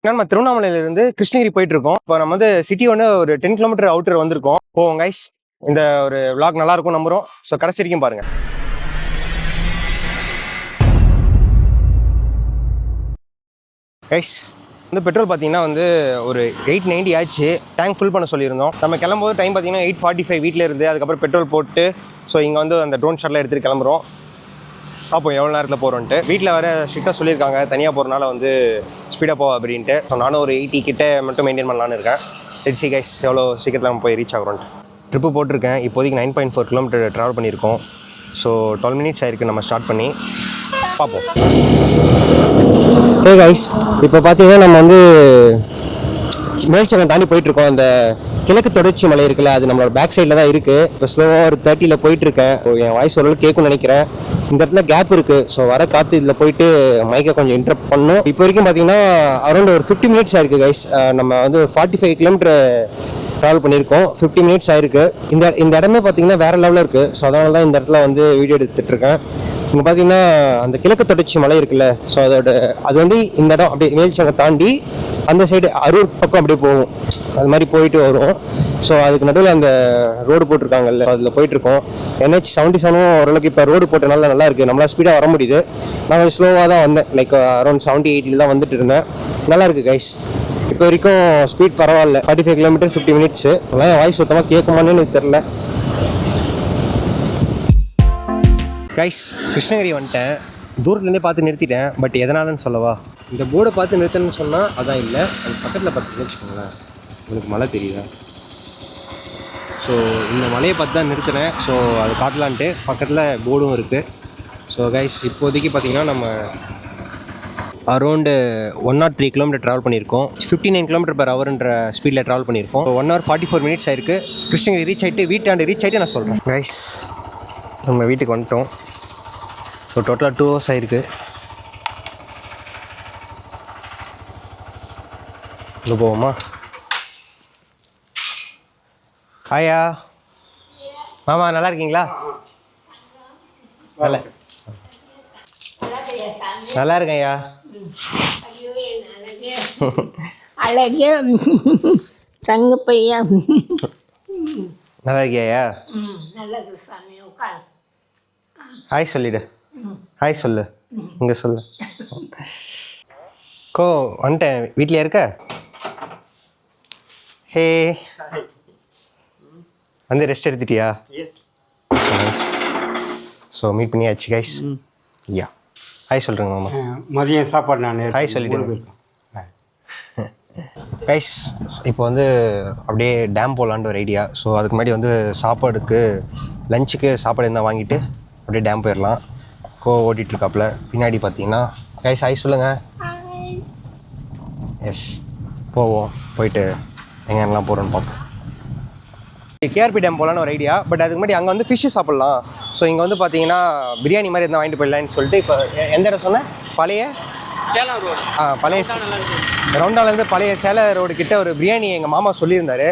நம்ம திருவண்ணாமலையிலிருந்து கிருஷ்ணகிரி போயிட்டு இருக்கோம். இப்போ நம்ம வந்து சிட்டி ஒரு 10 கிலோமீட்டர் அவுட்டர் வந்திருக்கோம். போவோம் கைஸ். இந்த ஒரு விளாக் நல்லா இருக்கும் நம்புறோம். ஸோ கடைசி வரைக்கும் பாருங்க. கைஸ் வந்து பெட்ரோல் பார்த்தீங்கன்னா ஒரு 890 ஆச்சு. டேங்க் ஃபுல் பண்ண சொல்லியிருந்தோம். நம்ம கிளம்பும்போது டைம் பார்த்தீங்கன்னா 8:45 வீட்டில் இருந்து அதுக்கப்புறம் பெட்ரோல் போட்டு ஸோ இங்கே அந்த ட்ரோன் ஷாட்லாம் எடுத்துகிட்டு கிளம்புறோம். பார்ப்போம் எவ்வளோ நேரத்தில் போகிறோன்ட்டு. வீட்டில் வேறு ஸ்ட்ரிக்டாக சொல்லியிருக்காங்க தனியாக போகிறனால ஸ்பீடாக போவா அப்படின்ட்டு. ஸோ நானும் ஒரு 80 கிட்ட மட்டும் மெயின்டைன் பண்ணலான்னு இருக்கேன். லெட்ஸ் சீ கைஸ் எவ்வளோ சீக்கிரத்தில் நம்ம போய் ரீச் ஆகிறோன்ட்டு. ட்ரிப்பு போட்டிருக்கேன். இப்போதைக்கு 9.4 கிலோமீட்டர் ட்ராவல் பண்ணியிருக்கோம். ஸோ 12 மினிட்ஸ் ஆயிருக்கு நம்ம ஸ்டார்ட் பண்ணி. பார்ப்போம். ஹே கைஸ், இப்போ பார்த்தீங்கன்னா நம்ம மேல்செவன் தாண்டி போயிட்டுருக்கோம். அந்த கிழக்கு தொடர்ச்சி மலை இருக்குல்ல, அது நம்மளோட பேக் சைடில் தான் இருக்குது. இப்போ ஸ்லோவாக ஒரு 30ல் போயிட்டுருக்கேன். என் வாய்ஸ் ஓரளவுக்கு கேட்கும்னு நினைக்கிறேன். இந்த இடத்துல கேப் இருக்குது. ஸோ வர காற்று இதில் போயிட்டு மைக்கை கொஞ்சம் இன்டரப்ட் பண்ணும். இப்போ வரைக்கும் பார்த்தீங்கன்னா அரௌண்ட் ஒரு 50 மினிட்ஸ் ஆயிருக்கு கைஸ். நம்ம ஒரு 45 கிலோமீட்டர் ட்ராவல் பண்ணியிருக்கோம். 50 மினிட்ஸ் ஆயிருக்கு. இந்த இடமே பார்த்தீங்கன்னா வேறு லெவலில் இருக்குது. ஸோ அதனால தான் இந்த இடத்துல வீடியோ எடுத்துகிட்ருக்கேன். இங்கே பார்த்தீங்கன்னா அந்த கிழக்கு தொடர்ச்சி மலை இருக்குல்ல, ஸோ அது இந்த இடம் அப்படியே மேல்செவனை தாண்டி அந்த சைடு அரூர் பக்கம் அப்படியே போகும். அது மாதிரி போயிட்டு வரும். ஸோ அதுக்கு நடுவில் அந்த ரோடு போட்டிருக்காங்கல்ல, அதில் போயிட்டுருக்கோம். NH-77 ஓரளவுக்கு இப்போ ரோடு போட்டனால நல்லா இருக்குது. நம்மளால் ஸ்பீடாக வர முடியுது. நான் கொஞ்சம் ஸ்லோவாக தான் வந்தேன். லைக் அரௌண்ட் 70-80 தான் வந்துட்டு இருந்தேன். நல்லா இருக்குது கைஸ். இப்போ வரைக்கும் ஸ்பீட் பரவாயில்ல. 45 கிலோமீட்டர் 50 மினிட்ஸு. அதெல்லாம் வாய்ஸ் சுத்தமாக கேட்குமான்னு எனக்கு தெரில. கைஸ் கிருஷ்ணகிரி வந்துட்டேன். தூரத்துலேருந்தே பார்த்து நிறுத்திட்டேன். பட் எதனாலன்னு சொல்லவா? இந்த போர்டை பார்த்து நிறுத்தணும்னு சொன்னால் அதான் இல்லை. அது பக்கத்தில் பார்த்துன்னு வச்சுக்கோங்களேன். உங்களுக்கு மலை தெரியுதா? ஸோ இந்த மலையை பார்த்து தான் நிறுத்தினேன். ஸோ அது காட்டலான்ட்டு பக்கத்தில் போர்டும் இருக்குது. ஸோ கைஸ் இப்போதைக்கு பார்த்தீங்கன்னா நம்ம அரௌண்டு 103 கிலோமீட்டர் ட்ராவல் பண்ணியிருக்கோம். 59 km/hன்ற ஸ்பீடில் ட்ராவல் பண்ணியிருக்கோம். 1 hour 44 minutes ஆயிருக்கு. கிருஷ்ணகிரி ரீச் ஆகிட்டு வீட்டாண்டு ரீச் ஆகிட்டு நான் சொல்கிறேன். கைஸ் நம்ம வீட்டுக்கு வந்துட்டோம். ஸோ டோட்டலாக 2 hours ஆயிருக்கு. இங்கே போவோமா? ஹாயா மாமா, நல்லா இருக்கீங்களா? நல்லா இருக்கேன் ஐயா. அழகே தங்க பையன். நல்லா இருக்கியா? நல்லது சாமி. உட்கார். ஹாய் சொல்லிடு. ஹாய் சொல்லு. இங்கே சொல்லு. வந்துட்டேன். வீட்லையா இருக்க? ஹே ரெஸ்ட் எடுத்துட்டியா? நைஸ். ஸோ மீட் பண்ணியாச்சு கைஸ். யா ஹாய் சொல்கிறேங்க மாமா. மதியம் சாப்பாடு நான் ஹாய் சொல்லிவிடுங்க கைஸ். இப்போ அப்படியே டேம் போகலான்ட்டு ஒரு ஐடியா. ஸோ அதுக்கு முன்னாடி சாப்பாடுக்கு லஞ்சுக்கு சாப்பாடு இருந்தால் வாங்கிட்டு அப்படியே டேம் போயிடலாம். ஓட்டிகிட்ருக்காப்புல பின்னாடி பார்த்தீங்கன்னா. கைஸ் ஹாய் சொல்லுங்கள். எஸ் போவோம். போயிட்டு எங்கெல்லாம் போகிறோன்னு பார்ப்போம். கேஆர்பி டேம் போகலான்னு ஒரு ஐடியா. பட் அதுக்கு முன்னாடி அங்கே ஃபிஷ்ஷு சாப்பிட்லாம். ஸோ இங்கே பார்த்தீங்கன்னா பிரியாணி மாதிரி இருந்தால் வாங்கிட்டு போயிடலான்னு சொல்லிட்டு இப்போ எந்த இடம் சொன்னேன்? பழைய சேலம் ரோடு. பழைய ரவுண்டாலேருந்து பழைய சேலம் ரோடு கிட்ட ஒரு பிரியாணி எங்கள் மாமா சொல்லியிருந்தார்.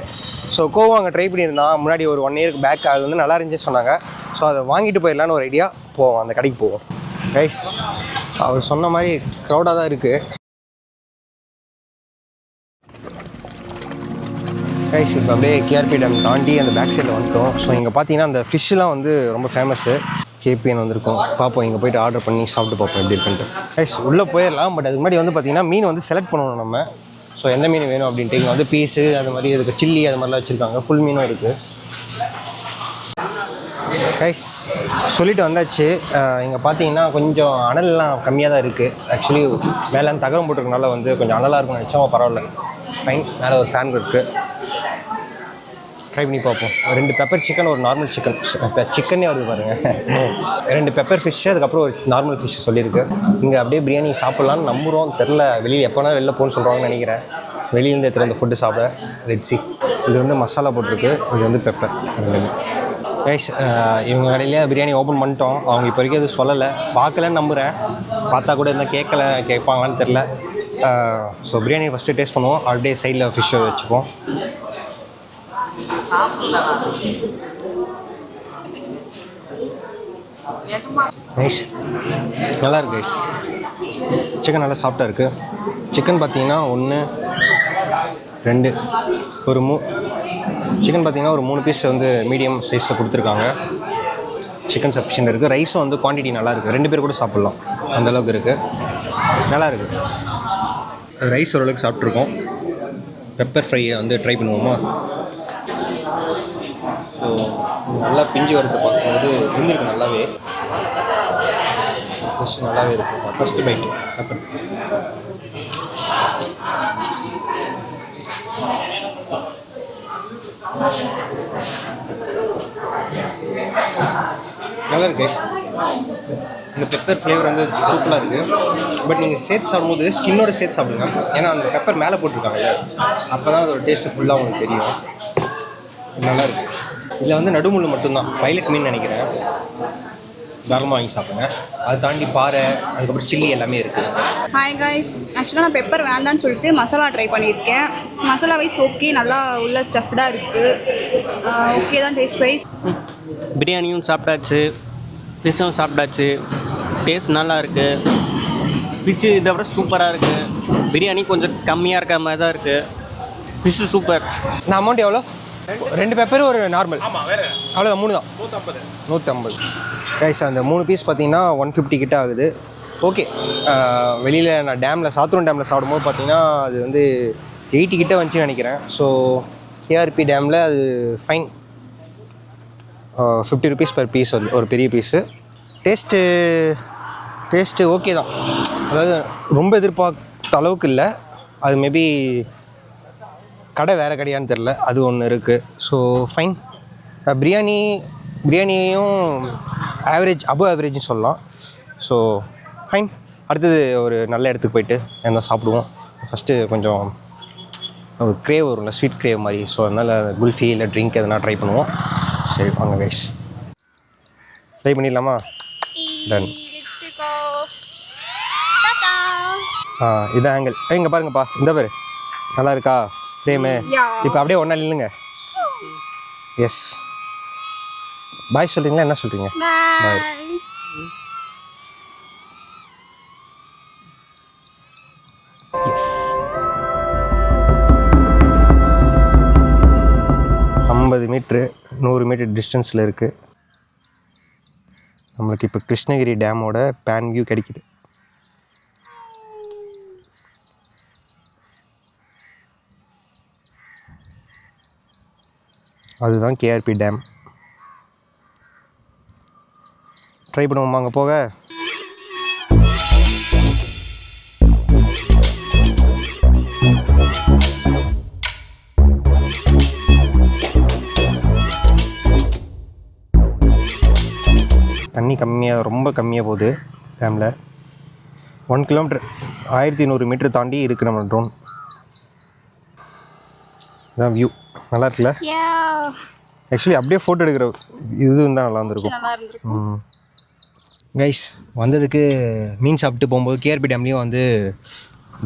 ஸோ கோவம் அங்கே ட்ரை பண்ணியிருந்தான் முன்னாடி ஒரு 1 year பேக். அது நல்லா இருந்துச்சுன்னு சொன்னாங்க. ஸோ அதை வாங்கிட்டு போயிடலான்னு ஒரு ஐடியா. போவோம், அந்த கடைக்கு போவோம் கைஸ். அவர் சொன்ன மாதிரி க்ரௌடாக தான் இருக்குது கைஸ். இப்போ அப்படியே கேஆர்பி டேம் தாண்டி அந்த பேக் சைடில் வந்துட்டோம். ஸோ இங்கே பார்த்தீங்கன்னா அந்த ஃபிஷ்ஷெலாம் ரொம்ப ஃபேமஸ்ஸு. கேபிஎன் வந்திருக்கும். பார்ப்போம், இங்கே போய்ட்டு ஆர்டர் பண்ணி சாப்பிட்டு பார்ப்போம் எப்படி இருக்குன்ட்டு. கைஸ் உள்ளே போயிடலாம். பட் அதுக்கு முன்னாடி பார்த்தீங்கன்னா மீன் செலக்ட் பண்ணணும் நம்ம. ஸோ எந்த மீன் வேணும் அப்படின்ட்டு இங்கே பீஸு அது மாதிரி இதுக்கு சில்லி அது மாதிரிலாம் வச்சுருக்காங்க. ஃபுல் மீனும் இருக்குது கைஸ். சொல்லிட்டு வந்தாச்சு. இங்கே பார்த்தீங்கன்னா கொஞ்சம் அனல்லாம் கம்மியாக தான் இருக்குது. ஆக்சுவலி மேலே தகரம் போட்டிருக்கனால கொஞ்சம் அனலாக இருக்கும்னு நினச்சோம். பரவாயில்ல, ஃபைன். மேலே ஒரு ஃபேன் இருக்குது. ட்ரை பண்ணி பார்ப்போம். 2 பெப்பர் சிக்கன், ஒரு நார்மல் சிக்கன். சிக்கனே வருது பாருங்கள். 2 பெப்பர் ஃபிஷ்ஷு, அதுக்கப்புறம் ஒரு நார்மல் ஃபிஷ்ஷு சொல்லியிருக்கு. இங்கே அப்படியே பிரியாணி சாப்பிட்லான்னு நம்புகிறோம். தெரில, வெளியே எப்போனா வெளில போகணுன்னு சொல்கிறாங்கன்னு நினைக்கிறேன். வெளியிலேருந்து எடுத்துகிட்டு அந்த ஃபுட்டு சாப்பிட. Let's see. இது மசாலா போட்டிருக்கு, இது பெப்பர். ரெண்டுமே கைஸ். இவங்க கடையிலே பிரியாணி ஓப்பன் பண்ணிட்டோம். அவங்க இப்போ வரைக்கும் எதுவும் சொல்லலை. பார்க்கலன்னு நம்புகிறேன். பார்த்தா கூட இருந்தால் கேட்பாங்களான்னு தெரில. ஸோ பிரியாணி ஃபஸ்ட்டு டேஸ்ட் பண்ணுவோம். அப்படியே சைடில் ஃபிஷ்ஷை வச்சுப்போம். நைஸ், நல்லா இருக்கு கைஸ். சிக்கன் நல்லா சாஃப்டாக இருக்குது. சிக்கன் பார்த்தீங்கன்னா 1 2 ஒரு சிக்கன் பார்த்தீங்கன்னா ஒரு 3 பீஸ் வந்து மீடியம் சைஸில் கொடுத்துருக்காங்க. சிக்கன் சஃபிஷியன்ட் இருக்குது. ரைஸும் வந்து குவான்டிட்டி நல்லா இருக்குது. 2 பேர் கூட சாப்பிட்லாம், அந்தளவுக்கு இருக்குது. நல்லா இருக்குது. ரைஸ் ஓரளவுக்கு சாப்பிட்ருக்கோம். பெப்பர் ஃப்ரையை வந்து ட்ரை பண்ணுவோமா? ஸோ நல்லா பிஞ்சு வரது பார்க்கும்போது இருந்திருக்கு நல்லாவே. நல்லாவே இருக்கும். First bite pepper. நல்லா இருக்கு. இந்த பெப்பர் ஃப்ளேவர் வந்து சூப்பராக இருக்குது. பட் நீங்கள் சேர்த்து சாப்பிடும்போது ஸ்கின்னோட சேர்த்து சாப்பிடுங்க. ஏன்னா அந்த பெப்பர் மேலே போட்டிருக்காங்க, அப்போ தான் அதோட டேஸ்ட்டு ஃபுல்லாக உங்களுக்கு தெரியும். நல்லாயிருக்கு. இதில் வந்து நடுமுள்ளு மட்டும்தான், பைலட் மீன் நினைக்கிறேன். தாராளமாக வாங்கி சாப்பிடுங்க. அதை தாண்டி பாறை, அதுக்கப்புறம் சில்லி எல்லாமே இருக்குது. ஹாய் கைஸ், ஆக்சுவலாக நான் பெப்பர் வேண்டான்னு சொல்லிட்டு மசாலா ட்ரை பண்ணியிருக்கேன். மசாலா வைஸ் ஓகே, நல்லா உள்ள ஸ்டஃப்டாக இருக்குது. ஓகே தான் டேஸ்ட் வைஸ். பிரியாணியும் சாப்பிட்டாச்சு, ஃபிஷ்ஷும் சாப்பிட்டாச்சு. டேஸ்ட் நல்லா இருக்குது. ஃபிஷ்ஷு இதை விட சூப்பராக இருக்குது. பிரியாணி கொஞ்சம் கம்மியாக இருக்க மாதிரி தான் இருக்குது. Fish super. நான் அமௌண்ட் எவ்வளோ? 2 பெப்பர் ஒரு நார்மல். அவ்வளோதான், 3 தான். 150 ரைஸ். அந்த 3 பீஸ் பார்த்தீங்கன்னா 150 கிட்ட ஆகுது. ஓகே. வெளியில் நான் டேமில், சாத்தூர் டேமில் சாப்பிடும்போது பார்த்தீங்கன்னா அது வந்து 80 கிட்ட வந்துச்சுன்னு நினைக்கிறேன். ஸோ கேஆர்பி டேமில் அது ஃபைன். 50 ருபீஸ் பர் பீஸ் வந்து ஒரு பெரிய பீஸு. டேஸ்ட்டு ஓகே தான். அதாவது ரொம்ப எதிர்பார்த்த அளவுக்கு இல்லை. அது மேபி கடை வேறு கடையான்னு தெரில, அது ஒன்று இருக்குது. So fine. பிரியாணியையும் ஆவரேஜ், அபவ் ஆவரேஜ்னு சொல்லலாம். So fine. அடுத்தது ஒரு நல்ல இடத்துக்கு போயிட்டு என்ன சாப்பிடுவோம். ஃபஸ்ட்டு கொஞ்சம் ஒரு க்ரேவ் வரும்ல, ஸ்வீட் க்ரேவ் மாதிரி. ஸோ அதனால் குல்ஃபி இல்லை ட்ரிங்க் எதனா ட்ரை பண்ணுவோம். சரி வாங்க கைஸ், ட்ரை பண்ணிடலாமா? டன். இதான் ஆங்கிள். இங்கே பாருங்கப்பா, இந்த பேர் நல்லா இருக்கா ஃப்ரேமு? இப்போ அப்படியே ஒன்றா இல்லைங்க. எஸ். பாய் சொல்கிறீங்களா, என்ன சொல்கிறீங்க? பாய். எஸ். 50 மீட்ரு 100 மீட்டர் டிஸ்டன்ஸில் இருக்குது. நம்மளுக்கு இப்போ கிருஷ்ணகிரி டேமோட பேன் வியூ கிடைக்குது. அதுதான் கேஆர்பி டேம். ட்ரை பண்ணுவோமா அங்கே போக? தண்ணி கம்மியாக, ரொம்ப கம்மியாக போகுது டேமில். 1 கிலோமீட்டர் 1100 மீட்டர் தாண்டி இருக்குது நம்ம ட்ரோன். இதான் வியூ. நல்லா இருக்குல்ல? ஆக்சுவலி அப்படியே ஃபோட்டோ எடுக்கிற இது தான் நல்லா இருந்திருக்கும். கைஸ், வந்ததுக்கு மீன் சாப்பிட்டு போகும்போது கேஆர்பி டேம்லேயும் வந்து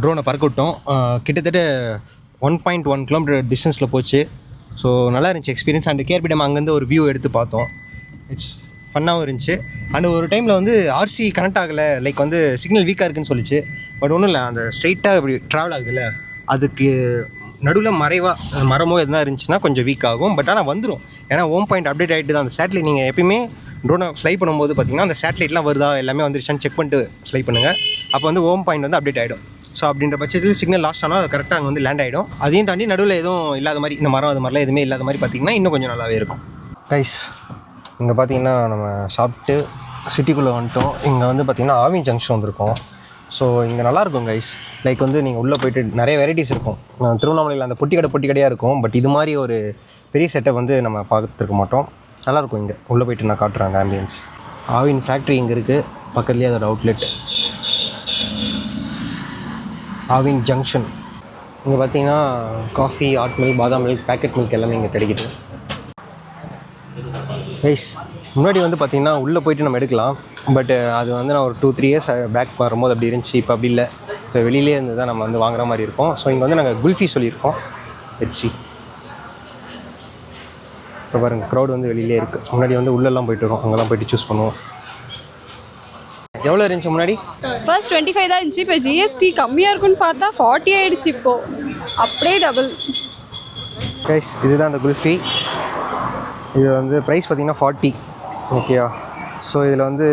ட்ரோனை பறக்க விட்டோம். கிட்டத்தட்ட 1.1 கிலோமீட்டர் டிஸ்டன்ஸில் போச்சு. ஸோ நல்லா இருந்துச்சு எக்ஸ்பீரியன்ஸ். அண்ட் கேஆர்பி டேம் அங்கேருந்து ஒரு வியூ எடுத்து பார்த்தோம். இட்ஸ் ஃபன்னாகவும் இருந்துச்சு. அண்ட் ஒரு டைமில் வந்து ஆர்சி கனெக்ட் ஆகலை, லைக் வந்து சிக்னல் வீக்காக இருக்குன்னு சொல்லிச்சு. பட் ஒன்றும் இல்லை, அந்த ஸ்ட்ரைட்டாக இப்படி ட்ராவல் ஆகுதுல்ல, அதுக்கு நடுவில் மரமோ எதுனா இருந்துச்சுன்னா கொஞ்சம் வீக் ஆகும். பட் ஆனால் வந்துடும். ஏன்னா ஹோம் பாயிண்ட் அப்டேட் ஆகிட்டு தான். அந்த சேட்டலைட் நீங்கள் எப்பயுமே ட்ரோனை ஃப்ளை பண்ணும்போது பார்த்திங்கன்னா அந்த சேட்டலைட்லாம் வருதா, எல்லாமே வந்துருச்சான்னு செக் பண்ணிட்டு ஃப்ளை பண்ணுங்கள். அப்போ வந்து ஹோம் பாயிண்ட் வந்து அப்டேட் ஆகிடும். ஸோ அப்படின்ற பட்சத்தில் சிக்னல் லாஸ்ட் ஆனால் அது கரெக்டாக அங்கே வந்து லேண்ட் ஆகிடும். அதையும் தாண்டி நடுவில் எதுவும் இல்லாத மாதிரி, இந்த மரம் அது மாதிரிலாம் எதுவுமே இல்லாத மாதிரி பார்த்திங்கன்னா இன்னும் கொஞ்சம் நல்லாவே இருக்கும். கைஸ், இங்கே பார்த்திங்கன்னா நம்ம சாப்பிட்டு சிட்டிக்குள்ளே வந்துட்டோம். இங்கே வந்து பார்த்திங்கன்னா ஆவின் ஜங்ஷன் வந்திருக்கோம். ஸோ இங்கே நல்லாயிருக்கும் கைஸ். லைக் வந்து நீங்கள் உள்ளே போய்ட்டு நிறைய வெரைட்டிஸ் இருக்கும். திருவண்ணாமலையில் அந்த பொட்டி கடையாக இருக்கும். பட் இது மாதிரி ஒரு பெரிய செட்டப் வந்து நம்ம பார்த்துருக்க மாட்டோம். நல்லாயிருக்கும். இங்கே உள்ளே போய்ட்டு நான் காட்டுறேன் அந்த ஆம்பியன்ஸ். ஆவின் ஃபேக்ட்ரி இங்கே இருக்குது, பக்கத்துலேயே அதோட அவுட்லெட் ஆவின் ஜங்ஷன். இங்கே பார்த்தீங்கன்னா காஃபி, ஹாட் மில்க், பாதாம் மில்க், பேக்கெட் மில்க் எல்லாமே இங்கே கிடைக்குது. கைஸ், முன்னாடி வந்து பார்த்திங்கன்னா உள்ளே போய்ட்டு நம்ம எடுக்கலாம். பட் அது வந்து நான் ஒரு 2-3 இயர்ஸ் பேக் வரும்போது அப்படி இருந்துச்சு. இப்போ அப்படி இல்லை. இப்போ வெளியிலே இருந்து தான் நம்ம வந்து வாங்குற மாதிரி இருக்கும். ஸோ இங்கே வந்து நாங்கள் குல்ஃபி சொல்லியிருக்கோம். ஹெச்சி. இப்போ பாருங்கள், க்ரௌட் வந்து வெளியிலே இருக்குது. முன்னாடி வந்து உள்ளெல்லாம் போய்ட்டு இருக்கோம், அங்கெல்லாம் போய்ட்டு சூஸ் பண்ணுவோம். எவ்வளோ இருந்துச்சு முன்னாடி? ஃபர்ஸ்ட் 25 தான் இருந்துச்சு, இப்போ ஜிஎஸ்டி கம்மியாக இருக்குன்னு பார்த்தா 40 ஆயிடுச்சு. இப்போது அப்படியே டபுள். கைஸ் இதுதான் அந்த குல்ஃபி. இது வந்து ப்ரைஸ் பார்த்திங்கன்னா 40. ஓகேயா? ஸோ இதில் வந்து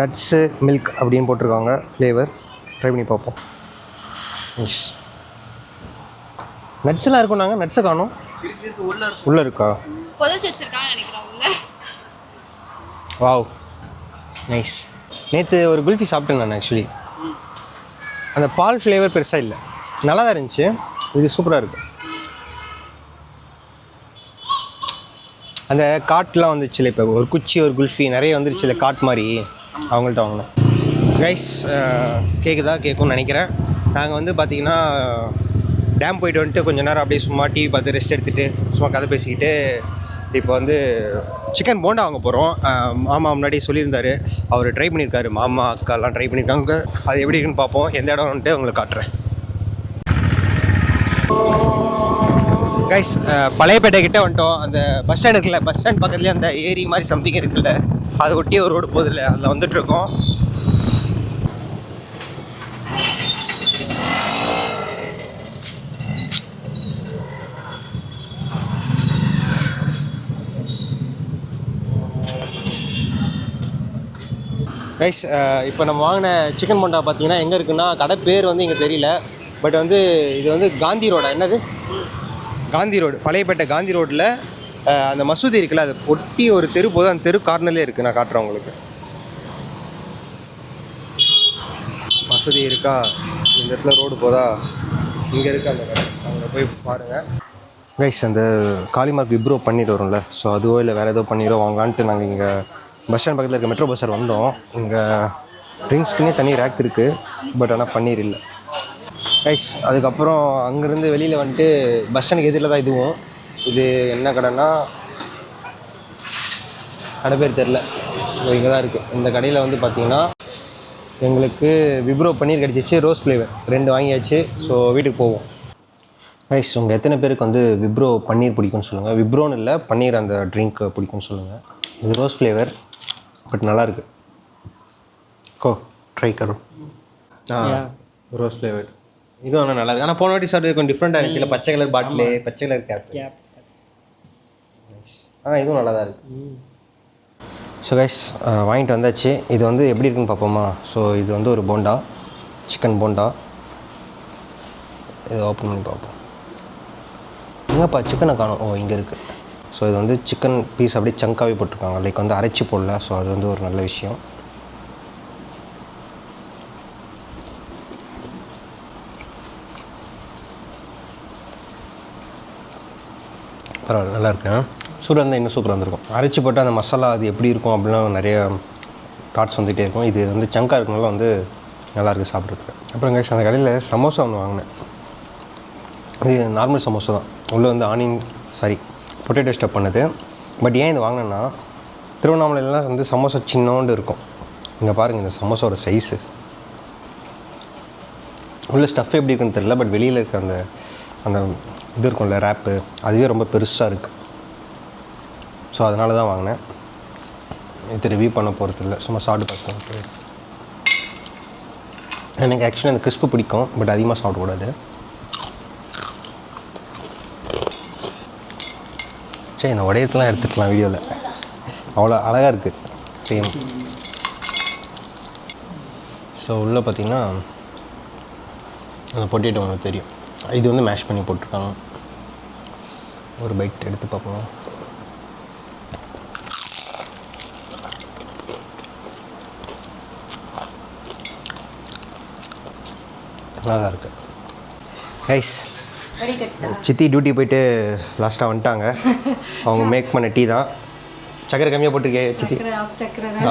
நட்ஸு மில்க் அப்படின்னு போட்டிருக்காங்க ஃப்ளேவர். ட்ரை பண்ணி பார்ப்போம். எஸ், நட்ஸ்லாம் இருக்கும். நாங்கள் நட்ஸை காணும். உள்ளே இருக்கா? புதைச்சி வச்சுருக்காங்க நினைக்கிறேன் உள்ள. Wow, nice. நேற்று ஒரு குல்ஃபி சாப்பிட்டேன் நான். ஆக்சுவலி அந்த பால் ஃப்ளேவர் பெருசாக இல்லை, நல்லா தான் இருந்துச்சு. இது சூப்பராக இருக்குது. அந்த காட்லாம் வந்துச்சுல, இப்போ ஒரு குச்சி ஒரு குல்ஃபி நிறைய வந்துருச்சு இல்லை, காட் மாதிரி. அவங்கள்ட்ட வாங்கினேன். கைஸ் கேட்குதா? கேட்கும்னு நினைக்கிறேன். நாங்கள் வந்து பார்த்திங்கன்னா டேம் போயிட்டு வந்துட்டு கொஞ்சம் நேரம் அப்படியே சும்மா டிவி பார்த்து ரெஸ்ட் எடுத்துகிட்டு சும்மா கதை பேசிக்கிட்டு இப்போ வந்து சிக்கன் போண்டா வாங்க போகிறோம். மாமா முன்னாடி சொல்லியிருந்தார், அவர் ட்ரை பண்ணியிருக்காரு. மாமா அக்காலாம் ட்ரை பண்ணியிருக்காங்க. அது எப்படி இருக்குன்னு பார்ப்போம். எந்த இடம்ன்ட்டு உங்களுக்கு காட்டுறேன். கைஸ் பழையப்பேட்டை கிட்டே வந்துட்டோம். அந்த பஸ் ஸ்டாண்ட் இருக்குல்ல, பஸ் ஸ்டாண்ட் பக்கத்துலேயே அந்த ஏரி மாதிரி சம்திங் இருக்குல்ல, அதை ஒட்டி ஒரு ரோடு போகுது இல்லை, அதில் வந்துட்டுருக்கோம். கைஸ் இப்போ நம்ம வாங்கின சிக்கன் போண்டா பார்த்தீங்கன்னா எங்கே இருக்குன்னா, கடை பேர் வந்து இங்கே தெரியல. பட் வந்து இது வந்து காந்தி ரோடா, என்னது காந்தி ரோடு, பழையப்பேட்டை காந்தி ரோட்டில் அந்த மசூதி இருக்குல்ல, அதை ஒட்டி ஒரு தெரு போது. அந்த தெரு கார்னர்லேயே இருக்குது. நான் காட்டுறேன் உங்களுக்கு. மசூதி இருக்கா, இந்த இடத்துல ரோடு போதா, இங்கே இருக்குது அந்த கடை. அங்கே போய் பாருங்கள். கைஸ் அந்த காளிமார்க் விப்ரோ பண்ணிட்டு வரும்ல, ஸோ அதுவோ இல்லை வேறு ஏதோ பண்ணிடோ வாங்கலான்ட்டு நாங்கள் இங்கே பஸ் ஸ்டாண்ட் பக்கத்தில் இருக்க மெட்ரோ பஸ்ஸார் வந்தோம். இங்கே ட்ரிங்க்ஸ்க்குன்னே தனி ரேக் இருக்குது, பட் ஆனால் பன்னீர் இல்லை. கைஸ் அதுக்கப்புறம் அங்கேருந்து வெளியில் வந்துட்டு பஸ் ஸ்டாண்டுக்கு எதிரில் தான் இதுவும். இது என்ன கடைன்னா, கடை பேர் தெரில, இங்கே தான் இருக்குது. இந்த கடையில் வந்து பார்த்திங்கன்னா எங்களுக்கு விப்ரோ பன்னீர் கிடச்சிச்சு, ரோஸ் ஃப்ளேவர் 2 வாங்கியாச்சு. ஸோ வீட்டுக்கு போவோம். கைஸ் உங்கள் எத்தனை பேருக்கு வந்து விப்ரோ பன்னீர் பிடிக்கும்னு சொல்லுங்கள். விப்ரோன்னு இல்லை, பன்னீர் அந்த ட்ரிங்க் பிடிக்கும்னு சொல்லுங்கள். இது ரோஸ் ஃப்ளேவர், பட் நல்லாயிருக்கு. ட்ரை கரோ. ரோஸ் ஃப்ளேவர் இதுவும் ஆனால் நல்லா இருக்குது. ஆனால் போன வாட்டி சாப்பிட்டு கொஞ்சம் டிஃப்ரெண்ட்டாக இருந்துச்சு இல்லை, பச்சை கலர் பாட்டிலு, பச்சை கலர் கேப். இதுவும் நல்லா தான் இருக்குது. ஸோ கைஸ் வாங்கிட்டு வந்தாச்சு. இது வந்து எப்படி இருக்குன்னு பார்ப்போமா. ஸோ இது வந்து ஒரு போண்டா, சிக்கன் போண்டா. இதை ஓப்பன் பண்ணி பார்ப்போம். எங்கேப்பா சிக்கனை காணும்? ஓ, இங்கே இருக்குது. ஸோ இது வந்து சிக்கன் பீஸ் அப்படியே சங்காகவே போட்டிருக்காங்க, லைக் வந்து அரைச்சி போடல. ஸோ அது வந்து ஒரு நல்ல விஷயம். பரவாயில்ல, நல்லா இருக்கேன். சூடாக இருந்தால் இன்னும் சூப்பராக இருந்திருக்கும். அரைச்சி போட்டு அந்த மசாலா அது எப்படி இருக்கும் அப்படிலாம் நிறைய தாட்ஸ் வந்துகிட்டே இருக்கும். இது வந்து சங்காக இருக்கனால வந்து நல்லாயிருக்கு சாப்பிட்றதுக்கு. அப்புறம் கைஸ் அந்த கடையில் சமோசா ஒன்று வாங்கினேன். இது நார்மல் சமோசா தான், உள்ளே வந்து பொட்டேட்டோ ஸ்டஃப் பண்ணுது. பட் ஏன் இது வாங்கினேன்னா, திருவண்ணாமலையிலாம் வந்து சமோசா சின்னோண்டு இருக்கும். இங்கே பாருங்கள் இந்த சமோசாவோட சைஸு. உள்ள ஸ்டஃப் எப்படி இருக்குன்னு தெரியல, பட் வெளியில் இருக்க அந்த அந்த இது இருக்கும்ல ரேப்பு, அதுவே ரொம்ப பெருசாக இருக்குது. ஸோ அதனால தான் வாங்கினேன். இது ரிவ்யூ பண்ண போகிறது இல்லை, சும்மா சாப்பிட்டு பார்க்கணும். எனக்கு ஆக்சுவலி அந்த கிறிஸ்பு பிடிக்கும், பட் அதிகமாக சாப்பிடக்கூடாது. சரி, இந்த உடையத்தெலாம் எடுத்துக்கலாம் வீடியோவில், அவ்வளோ அழகாக இருக்குது சேம். ஸோ உள்ளே பார்த்திங்கன்னா அந்த பொட்டேட்டோ உங்களுக்கு தெரியும், இது வந்து மேஷ் பண்ணி போட்டிருக்காங்க. ஒரு பைட் எடுத்து பார்ப்போம். நல்லா இருக்கு. கைஸ் சித்தி டியூட்டி போயிட்டு லாஸ்ட்டாக வந்துட்டாங்க. அவங்க மேக் பண்ண டீ தான். சக்கரை கம்மியாக போட்டிருக்கே சித்தி.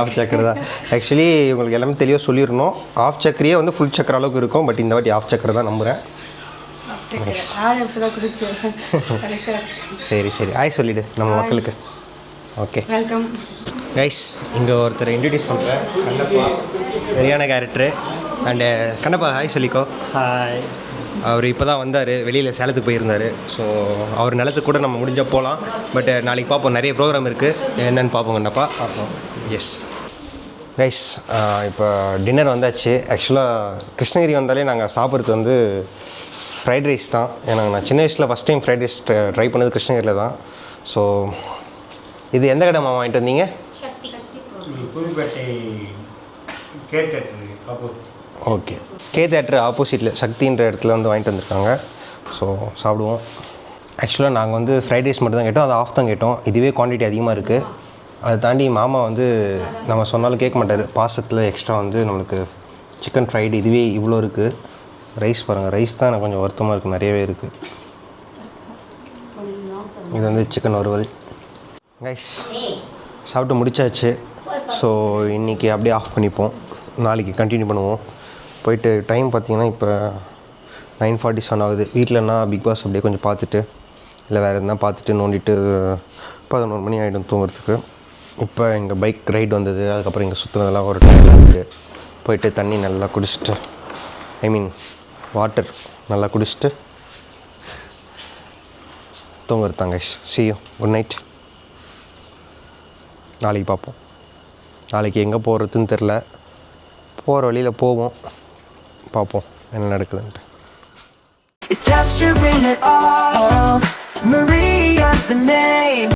ஆஃப் சக்கரை தான். ஆக்சுவலி உங்களுக்கு எல்லாமே தெளிவாக சொல்லிடணும், ஆஃப் சக்கரையே வந்து ஃபுல் சக்கரை அளவுக்கு இருக்கும். பட் இந்த வாட்டி ஆஃப் சக்கரை தான் நம்புகிறேன். சரி சரி, ஆய் சொல்லிவிடு நம்ம மக்களுக்கு. Okay welcome. கைஸ் இங்கே ஒருத்தரை இன்ட்ரடியூஸ் பண்ணுறேன், கண்ணப்பா. சரியான கேரக்டரு. அண்டு கண்ணப்பா ஹாய் சொல்லிக்கோ. ஹாய். அவர் இப்போ தான் வந்தார், வெளியில் சேலத்துக்கு போயிருந்தார். ஸோ அவர் நிலத்துக்கு கூட நம்ம முடிஞ்சால் போகலாம். பட் நாளைக்கு பார்ப்போம், நிறைய ப்ரோக்ராம் இருக்குது, என்னென்னு பார்ப்போம். கண்ணப்பா பார்ப்போம். எஸ் கைஸ் இப்போ டின்னர் வந்தாச்சு. ஆக்சுவலாக கிருஷ்ணகிரி வந்தாலே நாங்கள் சாப்பிட்றது வந்து ஃப்ரைட் ரைஸ் தான். ஏன்னா நான் சின்ன வயசில் first time fried rice try பண்ணது கிருஷ்ணகிரியில் தான். ஸோ இது எந்த கடை மாமா வாங்கிட்டு வந்தீங்க? புதுப்பேட்டை ஓகே, கே தேட்டர் ஆப்போசிட்டில் சக்தின்ற இடத்துல வந்து வாங்கிட்டு வந்திருக்காங்க. ஸோ சாப்பிடுவோம். ஆக்சுவலாக நாங்கள் வந்து ஃப்ரைட் ரைஸ் மட்டும் தான் கேட்டோம், அது ஆஃப் தான் கேட்டோம். இதுவே குவான்டிட்டி அதிகமாக இருக்குது. அதை தாண்டி மாமா வந்து நம்ம சொன்னாலும் கேட்க மாட்டார். பாசத்தில் எக்ஸ்ட்ரா வந்து நம்மளுக்கு சிக்கன் ஃப்ரைடு இதுவே இவ்வளோ இருக்குது. ரைஸ் பாருங்கள், ரைஸ் தான் எனக்கு கொஞ்சம் வருத்தமாக இருக்குது, நிறையவே இருக்குது. இது வந்து சிக்கன் வறுவல். கைஸ் சாப்பிட்டு முடிச்சாச்சு. ஸோ இன்றைக்கி அப்படியே ஆஃப் பண்ணிப்போம், நாளைக்கு கண்டினியூ பண்ணுவோம். போயிட்டு டைம் பார்த்திங்கன்னா இப்போ 9:47 ஆகுது. வீட்டிலன்னா பிக் பாஸ் அப்படியே கொஞ்சம் பார்த்துட்டு இல்லை வேறு எதுனா பார்த்துட்டு நோண்டிட்டு 11 மணி ஆகிடும் தூங்குறதுக்கு. இப்போ எங்கள் பைக் ரைடு வந்தது, அதுக்கப்புறம் இங்கே சுற்றுனதெல்லாம் ஒரு டைம் இருக்குது. போயிட்டு தண்ணி நல்லா குடிச்சிட்டு, வாட்டர் நல்லா குடிச்சிட்டு தூங்குறதாங்க. see you, good night. நாளைக்கு பார்ப்போம். நாளைக்கு எங்கே போகிறதுன்னு தெரில, போகிற வழியில் போவோம், பார்ப்போம் என்ன நடக்குதுன்ட்டு. It's capturing it all. Maria's the name.